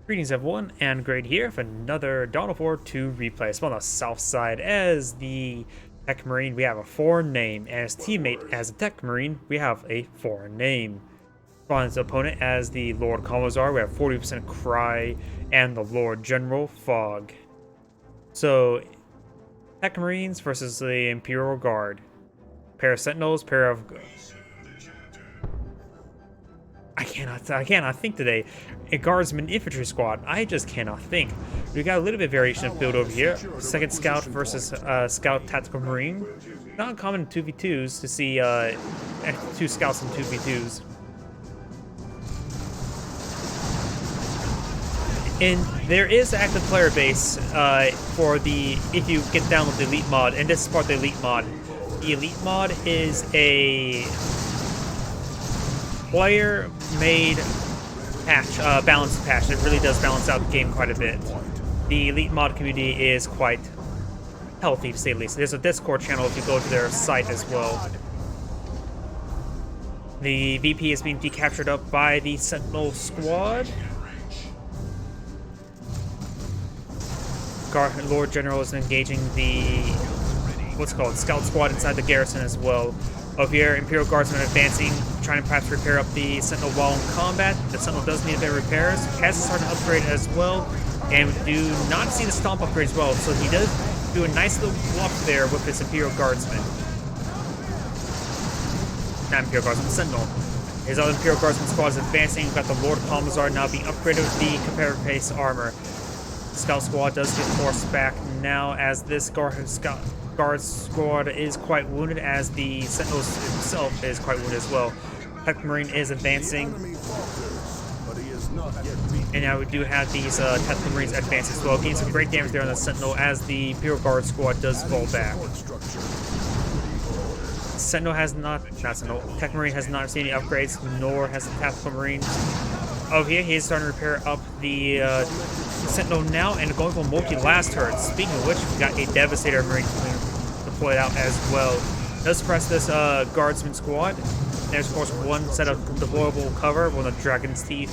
Greetings everyone, and Great here for another Dawn of War 2 replay. So on the south side, as the Tech Marine, we have a foreign name, and as teammate as a Tech Marine, we have a foreign name. Spawn's opponent as the Lord Commissar, we have 40% Cry, and the Lord General Fog. So, Tech Marines versus the Imperial Guard. Pair of Sentinels, pair of... I cannot think today. A Guardsman Infantry Squad. I just cannot think. We got a little bit of variation of build over here. Second Scout versus Scout Tactical Marine. Not uncommon in 2v2s to see two Scouts in 2v2s. And there is an active player base for the, if you get down with the Elite mod, and this is part of the Elite mod. The Elite mod is a player-made patch, balanced patch. It really does balance out the game quite a bit. The Elite mod community is quite healthy, to say the least. There's a Discord channel if you go to their site as well. The VP is being decaptured up by the Sentinel squad. Lord General is engaging the Scout squad inside the garrison as well. Over here, Imperial Guardsmen advancing, trying to perhaps repair up the Sentinel while in combat. The Sentinel does need a bit of repairs. Has started to upgrade as well, and we do not see the Stomp upgrade as well, so he does do a nice little bluff there with his Imperial Guardsmen. Not Imperial Guardsman, Sentinel. His other Imperial Guardsman squad is advancing. We've got the Lord Commissar now being upgraded with the comparative pace armor. Scout squad does get forced back now as this Guard squad is quite wounded, as the Sentinel himself is quite wounded as well. Tech Marine is advancing, and now we do have these Tech Marines advance as well, getting some great damage there on the Sentinel as the Imperial Guard squad does fall back. Sentinel has Tech Marine has not seen any upgrades, nor has the Tactical Marine. Over here, he is starting to repair up the Sentinel now, and going for multi-last turret. Speaking of which, we got a Devastator Marine deployed out as well. Does press this Guardsman squad. There's, of course, one set of deployable cover, one of Dragon's Teeth.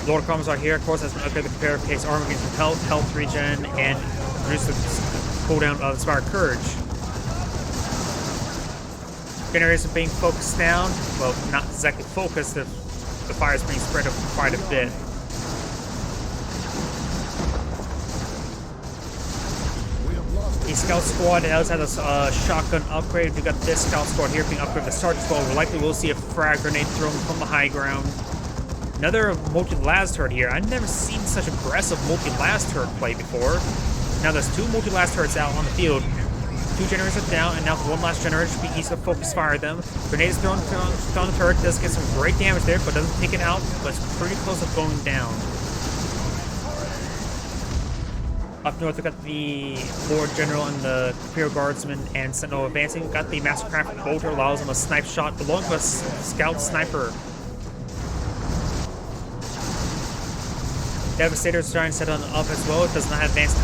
Lord Commissar here, of course, has been upgraded the comparative case armor, getting some health regen, and reduce the cooldown of Inspired Courage. Generators are being focused down. Well, not exactly focused. The fire is being spread up quite a bit. The Scout squad does have a shotgun upgrade. We got this Scout squad here being upgraded with the Sergeant squad. We likely will see a frag grenade thrown from the high ground. Another multi-las turret here. I've never seen such aggressive multi-las turret play before. Now there's two multi-las turrets out on the field. Two generators are down, and now one last generator should be easy to focus fire them. Grenade is thrown down the turret, does get some great damage there, but doesn't take it out, but it's pretty close to going down. Up north, we've got the Lord General and the Imperial Guardsman and Sentinel advancing. We've got the Mastercraft Bolter, allows them a snipe shot belonging to a Scout Sniper. Devastator is trying to set on up as well. It does not have advanced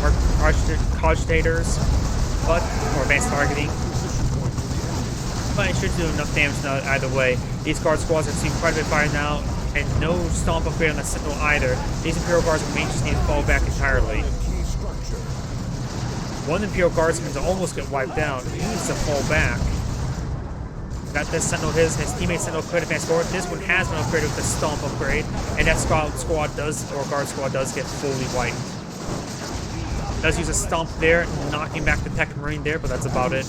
cogitators, or advanced targeting, but it should do enough damage either way. These guard squads have seen quite a bit of fire now, and no stomp upgrade on the Sentinel either. These Imperial Guardsmen may just need to fall back entirely. One Imperial Guardsman almost get wiped out. He needs to fall back. Got this Sentinel, his teammate Sentinel could advance forward. This one has been upgraded with the stomp upgrade, and that Guard squad does get fully wiped. Does use a stomp there, knocking back the Tech Marine there, but that's about it.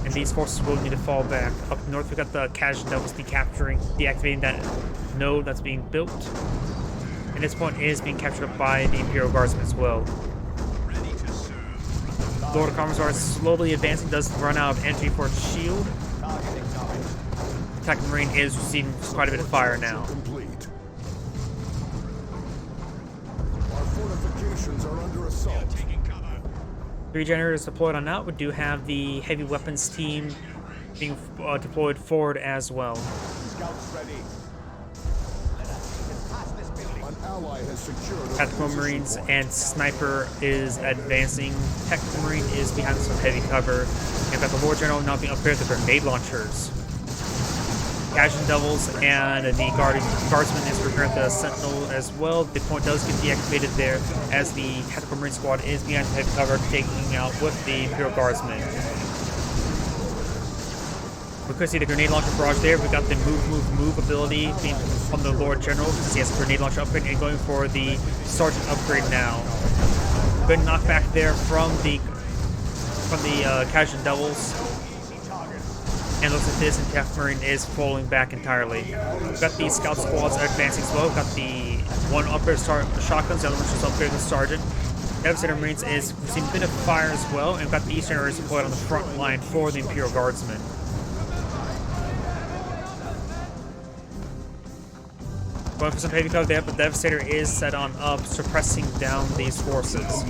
And these forces will need to fall back. Up north, we got the Casual Devils deactivating that node that's being built. And this point is being captured up by the Imperial Guardsmen as well. Lord Commissar is slowly advancing, does run out of energy for its shield. The Tech Marine is receiving quite a bit of fire now. Our fortifications are under assault. 3 generators deployed on out. We do have the heavy weapons team being deployed forward as well. Scouts ready. An ally has secured Tactical Marines and Sniper is advancing. Tactical Marine is behind some heavy cover. And we've got the Lord General now being upgraded with grenade launchers. Agion Devils and the Guardsman is preparing the Sentinel as well. The point does get deactivated there as the Tactical Marine Squad is behind heavy cover, taking out with the Imperial Guardsmen. We could see the grenade launcher barrage there. We got the move ability from the Lord General because he has a grenade launcher upgrade and going for the Sergeant upgrade now. Good knockback there from the Agion Devils. And looks like this, and Tactical Marine is falling back entirely. We've got the Scout Squads advancing as well. We've got the one upgrade shotguns, the other one just upgraded the Sergeant. Devastator Marines is receiving a bit of fire as well, and we've got the Eastern Areas deployed on the front line for the Imperial Guardsmen. Going for some heavy cover there, but Devastator is set on up, suppressing down these forces.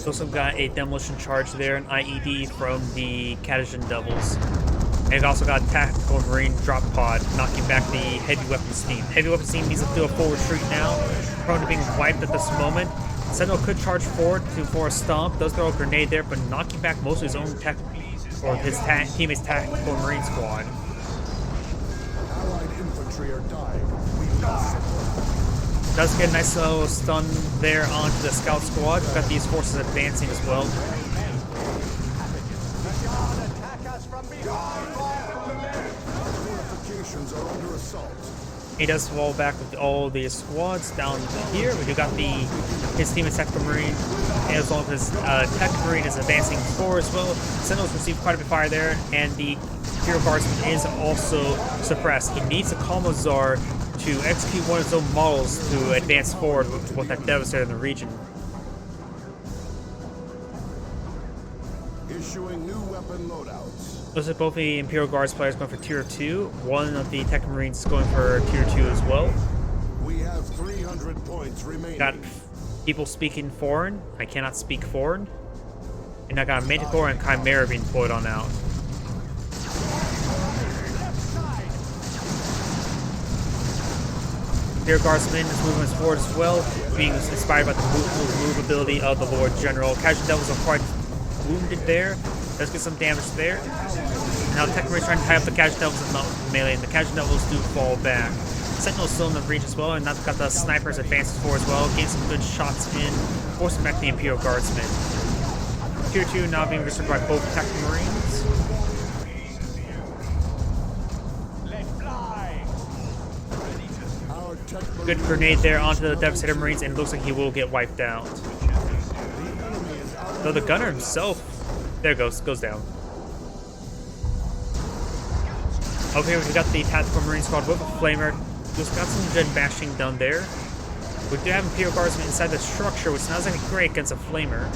Also got a demolition charge there, an IED from the Agion Devils. And we've also got a Tactical Marine drop pod, knocking back the Heavy Weapons team. Heavy Weapons team needs to do a full retreat now, prone to being wiped at this moment. Sentinel could charge forward for a stomp, does throw a grenade there, but knocking back most of his own teammates' Tactical Marine squad. Allied infantry are dying. We must support. Does get a nice little stun there onto the Scout Squad. We've got these forces advancing as well. Fortifications are under assault. He does fall back with all the squads down here. We do got his team of Tactical Marine, as well as his Tactical Marine is advancing forward as well. Sentinels receive quite a bit of fire there, and the Imperial Guardsman is also suppressed. He needs a Commissar to execute one of his own models to advance forward with that Devastator in the region. Issuing new weapon loadouts. Those are both the Imperial Guards players going for Tier 2. One of the Tactical Marines going for Tier 2 as well. We have 300 points remaining. Got people speaking foreign. I cannot speak foreign. And I got a Manticore and Chimera being deployed on out. Imperial Guardsman is moving forward as well, being inspired by the move ability of the Lord General. Agion Devils are quite wounded there. Let's get some damage there. Now the Tactical Marine is trying to tie up the Agion Devils in melee, and the Agion Devils do fall back. Sentinel's still in the breach as well, and now they've got the snipers advancing forward as well, getting some good shots in, forcing back the Imperial Guardsmen. Tier 2 now being restored by both Tactical Marines. Good grenade there onto the Devastator Marines, and it looks like he will get wiped out. Though the gunner himself, there goes down. Okay, we got the Tactical Marine squad with a flamer. Just got some good bashing done there. We do have Imperial Guardsmen inside the structure, which sounds like great against a flamer.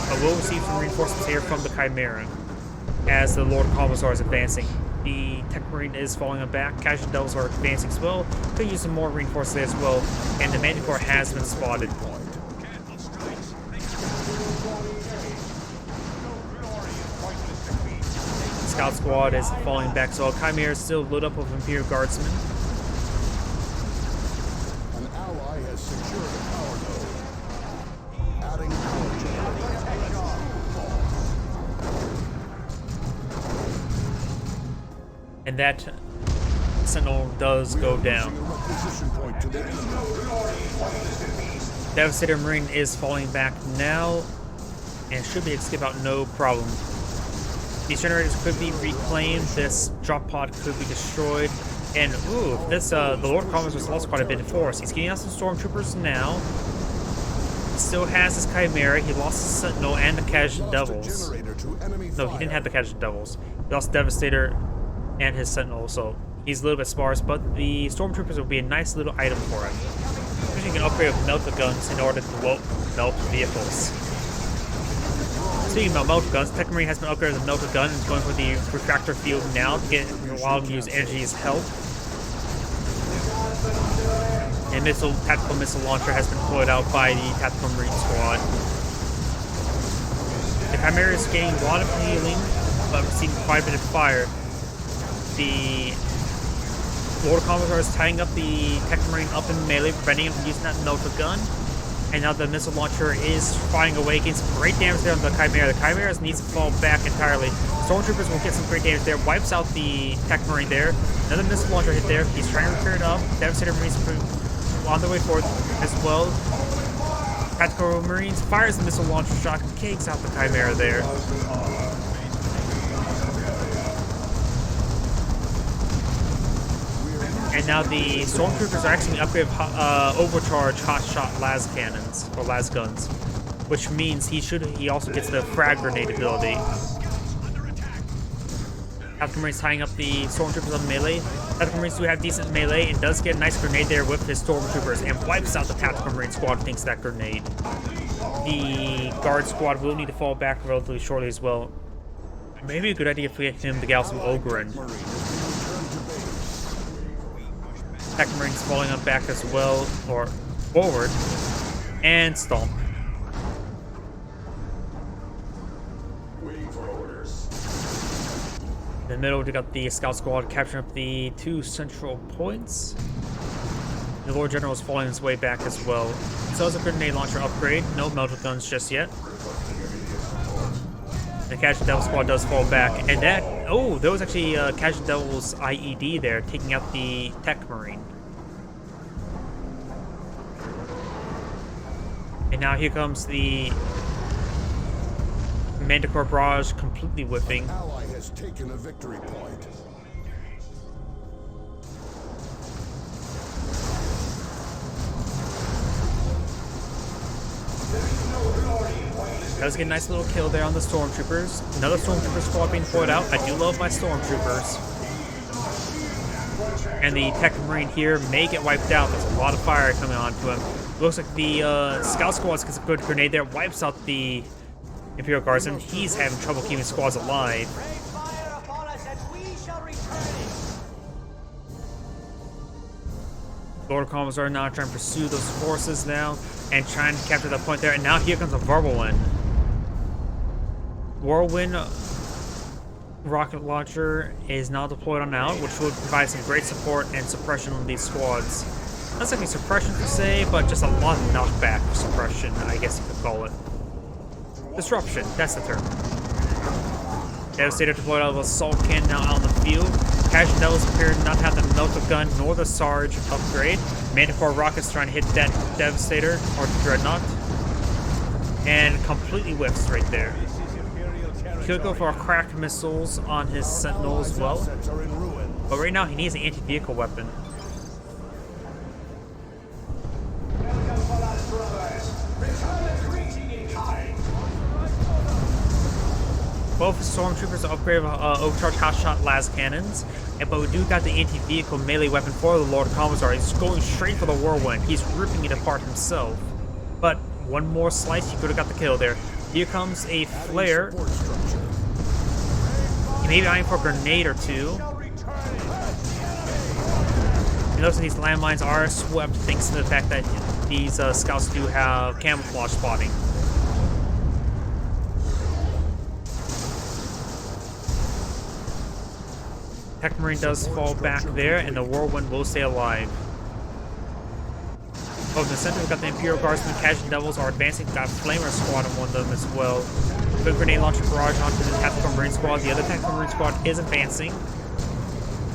But we'll receive some reinforcements here from the Chimera as the Lord Commissar is advancing. The Tactical Marine is falling back. Agion Devils are advancing as well. Could use some more reinforcements there as well. And the Manticore has been spotted. Scout Squad is falling back, so Chimera is still loaded up with Imperial Guardsmen. An ally has secured a power node. Adding power generation. And that Sentinel does go down. Devastator Marine is falling back now, and should be able to skip out no problem. These generators could be reclaimed, this drop pod could be destroyed, and ooh, this the Lord Commissar was lost quite a bit of force. He's getting out some stormtroopers now. He still has his Chimera, he lost his Sentinel and the Agion Devils. No, he didn't have the Agion Devils. He lost Devastator and his Sentinel, so he's a little bit sparse, but the stormtroopers will be a nice little item for him. Especially you can upgrade with melter guns in order to melt vehicles. Speaking about melter guns, Tactical Marine has been upgraded with a melter gun and is going for the refractor field now to get while to use energy as help. And tactical missile launcher has been deployed out by the Tactical Marine squad. The Chimera is gaining a lot of healing, but receiving quite a bit of fire. The Lord Commissar is tying up the Tactical Marine up in melee, preventing him from using that melter gun. And now the missile launcher is fighting away, getting some great damage there on the Chimera. The Chimeras needs to fall back entirely. Stormtroopers will get some great damage there. Wipes out the Tech Marine there. Another missile launcher hit there. He's trying to repair it up. Devastator Marines on their way forward as well. Tactical Marines fires the missile launcher shot, cakes out the Chimera there. And now the Stormtroopers are actually upgraded overcharge hot shot las cannons or las guns, which means he also gets the frag grenade ability. Tactical Marines tying up the Stormtroopers on melee. Tactical Marines do have decent melee and does get a nice grenade there with his Stormtroopers and wipes out the Tactical Marine squad thanks to that grenade. The guard squad will need to fall back relatively shortly as well. Maybe a good idea if we get him to get out some Ogren. Tactical Marines falling on back as well, or forward, and stomp. In the middle, we got the Scout Squad capturing up the 2 central points. The Lord General is falling his way back as well. So is a grenade launcher upgrade. No melter guns just yet. The Casual Devil Squad does fall back, and that... Oh, there was actually Casual Devil's IED there, taking out the Tech Marine. And now here comes the Manticore Barrage completely whiffing. An ally has taken a victory point. Does get a nice little kill there on the Stormtroopers. Another Stormtrooper squad being deployed out. I do love my Stormtroopers. And the Tech Marine here may get wiped out. There's a lot of fire coming onto him. Looks like the Scout Squad gets a good grenade there. Wipes out the Imperial Guardsman. He's having trouble keeping squads alive. Lord Commissar now trying to pursue those forces now and trying to capture that point there. And now here comes a Whirlwind. Whirlwind rocket launcher is now deployed on out, which would provide some great support and suppression on these squads. Not exactly suppression per se, but just a lot of knockback suppression, I guess you could call it. Disruption, that's the term. Devastator deployed out of Assault Cannon now out on the field. Casual Devils appear not to have the Melter Gun nor the Sarge upgrade. Manticore Rockets trying to hit that Devastator or Dreadnought. And completely whiffs right there. Could go for crack missiles on his Sentinel as well. But right now he needs an anti-vehicle weapon. Both Stormtroopers are upgraded overcharged hotshot las cannons, but we do got the anti-vehicle melee weapon for the Lord Commissar. He's going straight for the Whirlwind. He's ripping it apart himself. But one more slice, he could have got the kill there. Here comes a flare. He may be eyeing for a grenade or two. It looks like these landmines are swept thanks to the fact that these scouts do have camouflage spotting. Tech Marine does fall back there, and the Whirlwind will stay alive. Over in the center, we've got the Imperial Guardsmen. Casual Devils are advancing. Got Flamer Squad on one of them as well. Good grenade launcher barrage onto the Tactical Marine Squad. The other Tactical Marine Squad is advancing.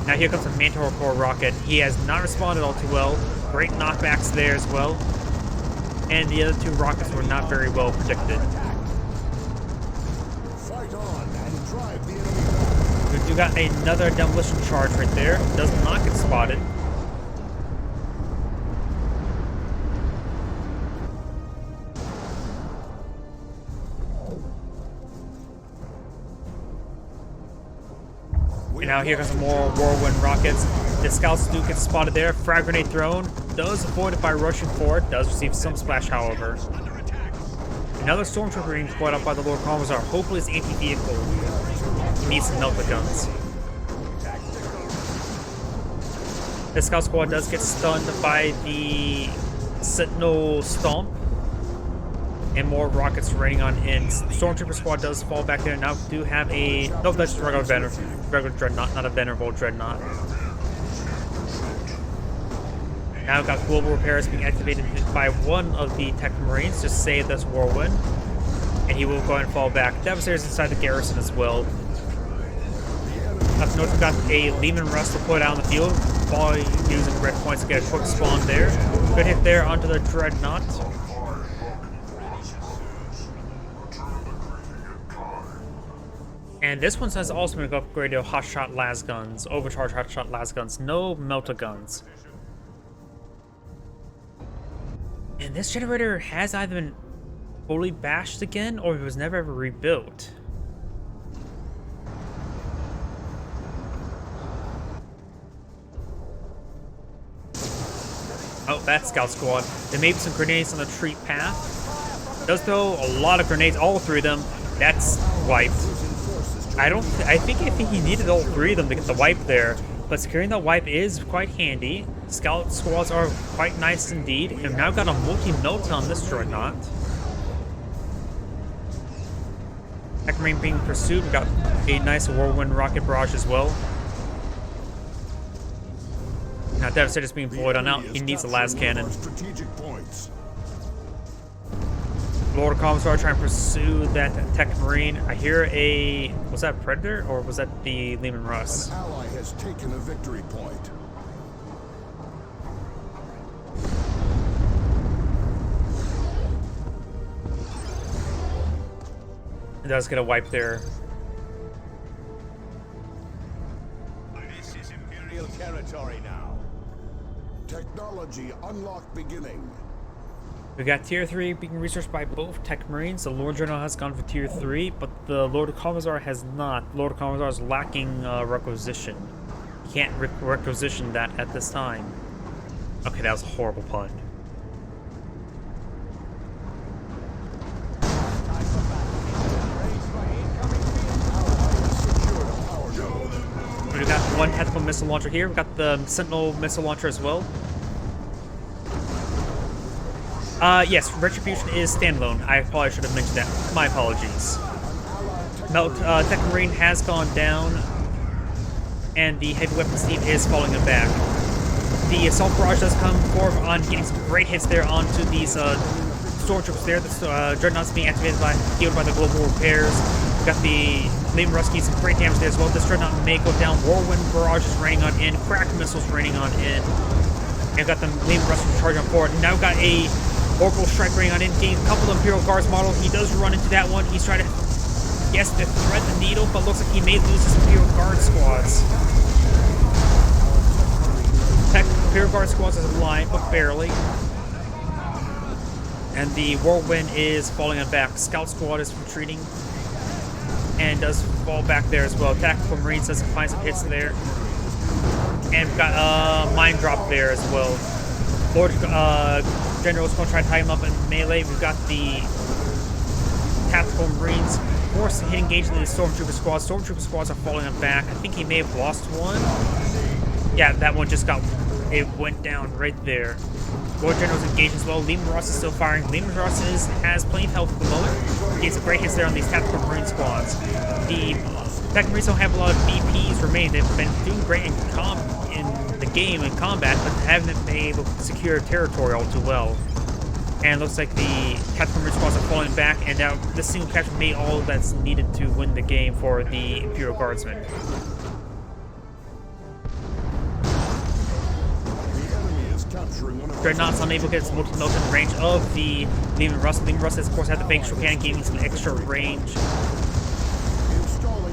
Now here comes a Manticore Core rocket. He has not responded all too well. Great knockbacks there as well. And the other 2 rockets were not very well predicted. Fight on and drive the enemy. We got another demolition charge right there. Does not get spotted. And now here comes some more Whirlwind rockets. The scouts do get spotted there. Frag grenade thrown. Does avoid it by rushing forward. Does receive some splash, however. Another Stormtrooper being deployed up by the Lord Commissar. Hopefully it's anti-vehicle. He needs some melter guns. The Scout Squad does get stunned by the Sentinel Stomp. And more rockets raining on in. Stormtrooper Squad does fall back there. Now we do have a... Nope, that's just regular Dreadnought, not a Venerable Dreadnought. Now we've got global repairs being activated by one of the Tech Marines to save this Whirlwind. And he will go ahead and fall back. Devastator's inside the garrison as well. Up north, we've got a Lehman Russ deployed out on the field. Volley using red points to get a quick spawn there. Good hit there onto the Dreadnought. And this one has also been upgraded to hot shot las guns, overcharged hot shot las guns, no melta guns. And this generator has either been fully bashed again, or it was never ever rebuilt. Oh, that's Scout Squad. There may be some grenades on the retreat path. Does throw a lot of grenades, all three of them. That's wiped. I think he needed all three of them to get the wipe there, but securing the wipe is quite handy. Scout squads are quite nice indeed, and now got a multi-melt on this Dreadnought. Tech Marine being pursued. We got a nice Whirlwind rocket barrage as well. Now Devastator's being deployed on out. He needs the last cannon. Lord Commissar trying to pursue that Tech Marine. I hear a... Was that Predator or was that the Lehman Russ? An ally has taken a victory point. It does get a wipe there. This is Imperial territory now. Technology unlock beginning. We got Tier 3 being researched by both Tech Marines. The Lord General has gone for Tier 3, but the Lord Commissar has not. Lord Commissar is lacking requisition. He can't requisition that at this time. Okay, that was a horrible pun. We've got one tactical missile launcher here. We've got the Sentinel missile launcher as well. Yes, Retribution is standalone. I probably should have mentioned that. My apologies. Tech Marine has gone down, and the heavy weapons team is falling them back. The assault barrage does come forth on getting some great hits there onto these stormtroopers there. The Dreadnought's being activated healed by the global repairs. We've got the Lehman Russ some great damage there as well. This Dreadnought may go down. Whirlwind barrages raining on in. Crack missiles raining on in. And we've got the Lehman Russ charging forward. Now we've got a Orbital Strike raining on in. Getting a couple of Imperial Guards model. He does run into that one. He's trying to, yes, to thread the needle, but looks like he may lose his Imperial Guard squads. Imperial Guard squads is alive, but barely. And the Whirlwind is falling on back. Scout squad is retreating and does fall back there as well. Tactical Marines does find some hits there. And we've got mine drop there as well. Lord General's going to try to tie him up in melee. We've got the Tactical Marines forced to hit engaging the Stormtrooper squads. Stormtrooper squads are falling on back. I think he may have lost one. Yeah, that one just got... It went down right there. Lord General's engaged as well. Lehman Russ is still firing. Lehman Russ has plenty of health at the moment. He gets some great hits there on these Tactical Marine squads. The Tactical Marines don't have a lot of BPs remaining. They've been doing great in the game in combat, but haven't been able to secure territory all too well. And it looks like the Tactical Marine squads are falling back, and now this single capture made all that's needed to win the game for the Imperial Guardsmen. Dreadnought's unable to get its multi-melt in range of the Lehman Russ. Lehman Russ, of course, had the Vanquish cannon, giving some extra range.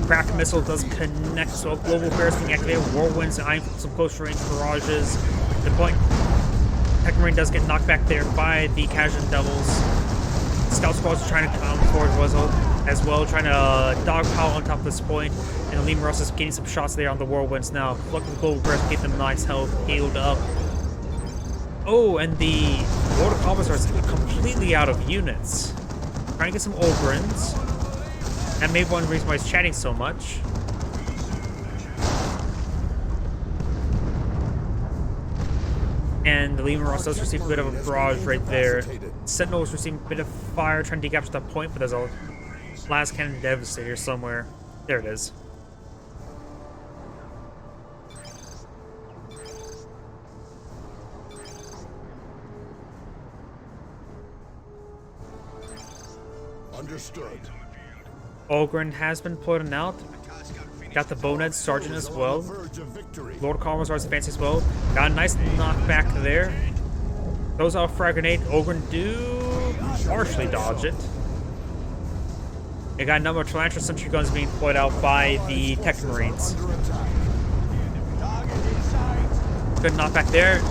Crack missile does connect, so global affairs being activated. Whirlwinds eyeing some close range barrages. The point, Tech Marine does get knocked back there by the Casual Devils. Scout squads are trying to come forward as well, trying to dogpile on top of this point. And the Lehman Russ is getting some shots there on the Whirlwinds now. Look at the global affairs, get them nice health, healed up. Oh, and the Lord of Commissar is completely out of units. Trying to get some Ogrins. That may be one reason why he's chatting so much. And the Lehman Russ does receive a bit of a barrage right there. Sentinel is receiving a bit of fire, trying to decapture that point, but there's a last cannon Devastator somewhere. There it is. Understood. Ogren has been put out. Got the Bonehead Sergeant as well. Verge of victory. Lord Commissar's advanced as well. Got a nice knockback there. Throws out a frag grenade. Ogren do partially dodge it. They got a number of Tarantula sentry guns being deployed out by the Tech Marines. Under attack. Good knockback there.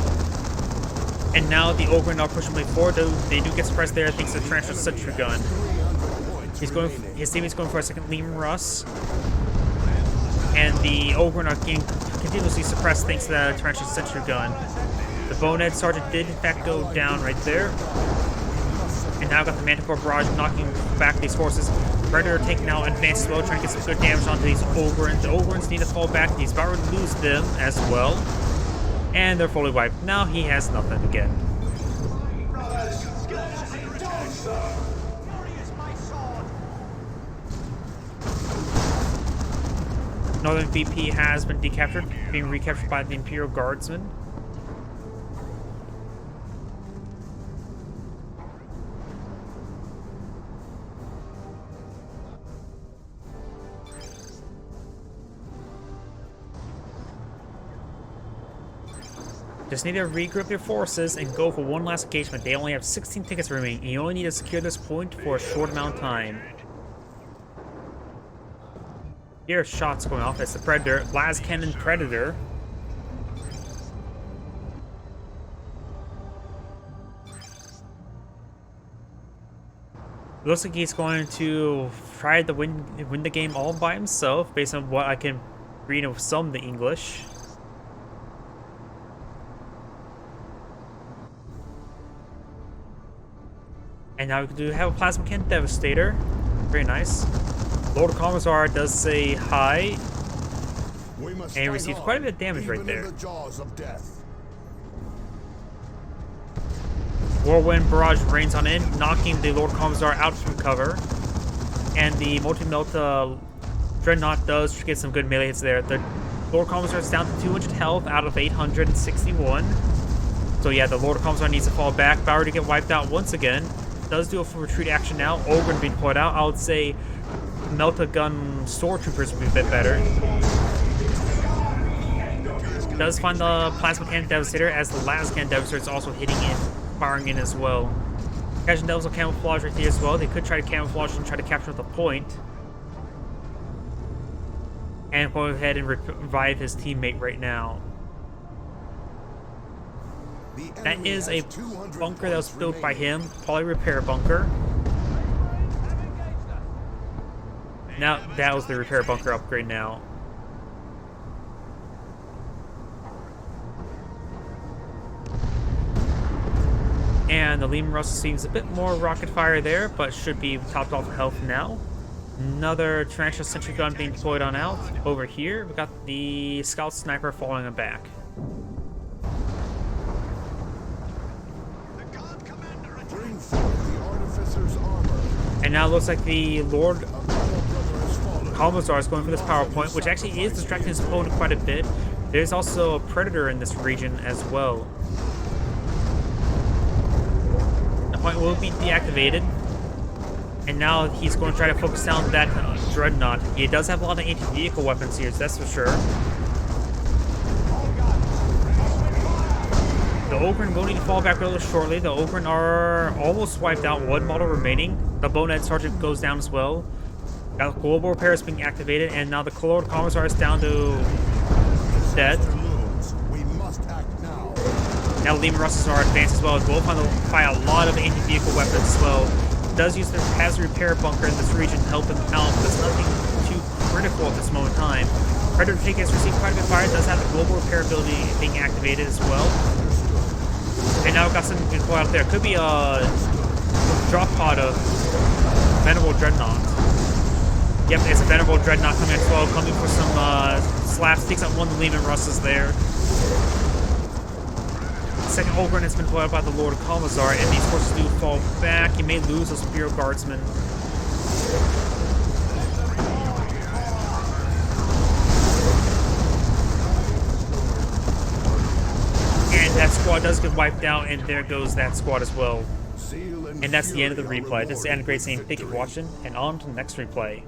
And now the Ogren are pushing way forward. They do get suppressed there thanks to the Tarantula sentry gun. 300 points He's going. remaining. His teammate's going for a second Lehman Russ. And the Ogren are getting continuously suppressed thanks to the Tarantula sentry gun. The Bonehead Sergeant did in fact go down right there. And now got the Manticore Barrage knocking back these forces. Predator taking out advanced as well, trying to get some good damage onto these Ogrens. The Ogrens need to fall back. He's about to lose them as well. And they're fully wiped. Now he has nothing again. Northern VP has been decaptured, being recaptured by the Imperial Guardsmen. Just need to regroup your forces and go for one last engagement. They only have 16 tickets remaining, and you only need to secure this point for a short amount of time. Here, shots going off. It's the Predator, Las Cannon Predator. Looks like he's going to try to win the game all by himself, based on what I can read of some of the English. And now we do have a Plasma Cannon Devastator. Very nice. Lord Commissar does say hi. And receives quite a bit of damage right there. In the jaws of death. Whirlwind Barrage rains on in, knocking the Lord Commissar out from cover. And the Multi-Melt Dreadnought does get some good melee hits there. The Lord Commissar is down to 200 health out of 861. So yeah, the Lord Commissar needs to fall back. Bauer to get wiped out once again. Does do a full retreat action now. Ogren being deployed out. I would say Melt-A-Gun Stormtroopers would be a bit better. Does find the Plasma Cannon Devastator, as the last Cannon Devastator is also hitting in, firing in as well. Agion Devils will camouflage right here as well. They could try to camouflage and try to capture the point. And go ahead and revive his teammate right now. That is a bunker that was built by him, probably repair bunker. Now, that was the repair bunker upgrade now. And the Lehman Russell seems a bit more rocket fire there, but should be topped off health now. Another Tarantula sentry gun being deployed on out. Over here, we got the Scout Sniper falling back. Bring forth the Artificer's armor. And now it looks like the Lord Commissar is going for this power point, which actually is distracting his opponent quite a bit. There's also a Predator in this region as well. The point will be deactivated. And now he's going to try to focus down that Dreadnought. He does have a lot of anti-vehicle weapons here, that's for sure. The Ogren will need to fall back really shortly. The Ogren are almost wiped out. One model remaining. The Bonehead Sergeant goes down as well. Got global repairs being activated, and now the Lord Commissar is down to dead. We must act now. Now Lehman Russes are advanced as well. We'll find a lot of anti-vehicle weapons as well. Does use the hazard repair bunker in this region to help him out, but it's nothing too critical at this moment in time. Predator Take has received quite a bit of fire. Does have the global repair ability being activated as well. And now we've got something to pull out there. Could be a drop pod of Venerable Dreadnought. Yep, it's a Venerable Dreadnought coming as well, coming for some slaps. Takes out one of the Lehman Russes there. Second Ogren has been deployed by the Lord Commissar, and these forces do fall back. He may lose those Imperial Guardsmen. And that squad does get wiped out, and there goes that squad as well. Zeal And that's the end of the fury are replay. This is rewarded Anna Great with saying thank you for victory. watching, and on to the next replay.